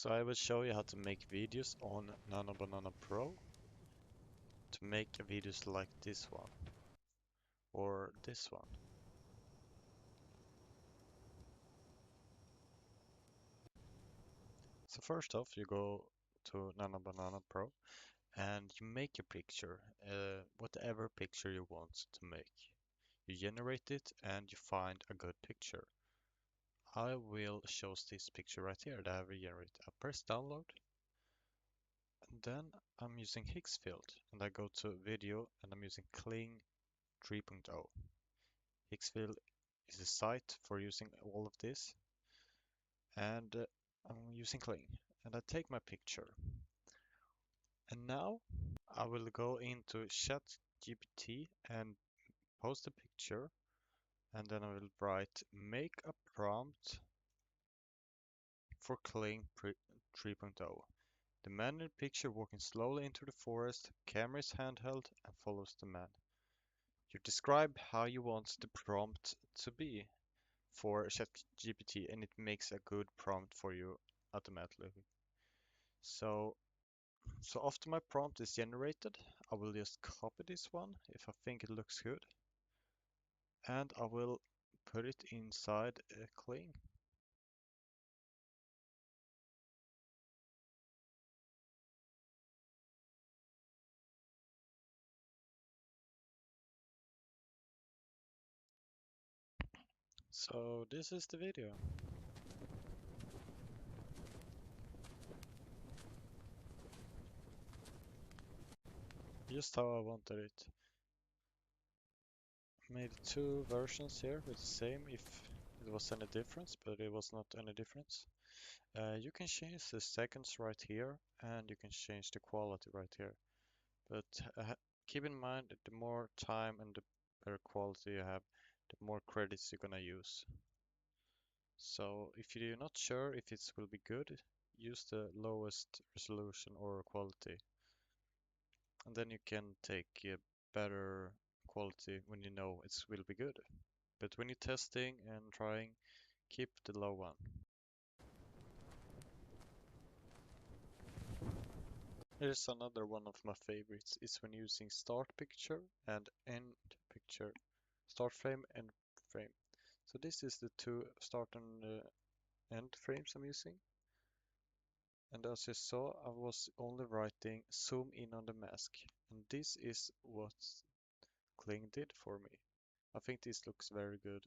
So I will show you how to make videos on Nano Banan Pro to make videos like this one or this one. So first off, you go to Nano Banan Pro and you make a picture, whatever picture you want to make. You generate it and you find a good picture. I will show this picture right here that I will generate. I press download and then I'm using Higgsfield and I go to video and I'm using Kling 3.0. Higgsfield is a site for using all of this, and I'm using Kling and I take my picture, and now I will go into ChatGPT and post a picture, and then I will write make a prompt for Kling 3.0. The man in the picture walking slowly into the forest, camera is handheld and follows the man. You describe how you want the prompt to be for ChatGPT and it makes a good prompt for you automatically. So, so after my prompt is generated, I will just copy this one if I think it looks good, and I will put it inside a Kling. So this is the video. Just how I wanted it. Made two versions here with the same if it was any difference, but it was not any difference. You can change the seconds right here and you can change the quality right here. But keep in mind that the more time and the better quality you have, the more credits you're gonna use. So if you're not sure if it will be good, use the lowest resolution or quality. And then you can take a better quality when you know it will be good. But when you're testing and trying, keep the low one. Here's another one of my favorites. It's when using start picture and end picture. Start frame and frame. So this is the two start and end frames I'm using. And as you saw, I was only writing zoom in on the mask. And this is what Kling did for me. I think this looks very good.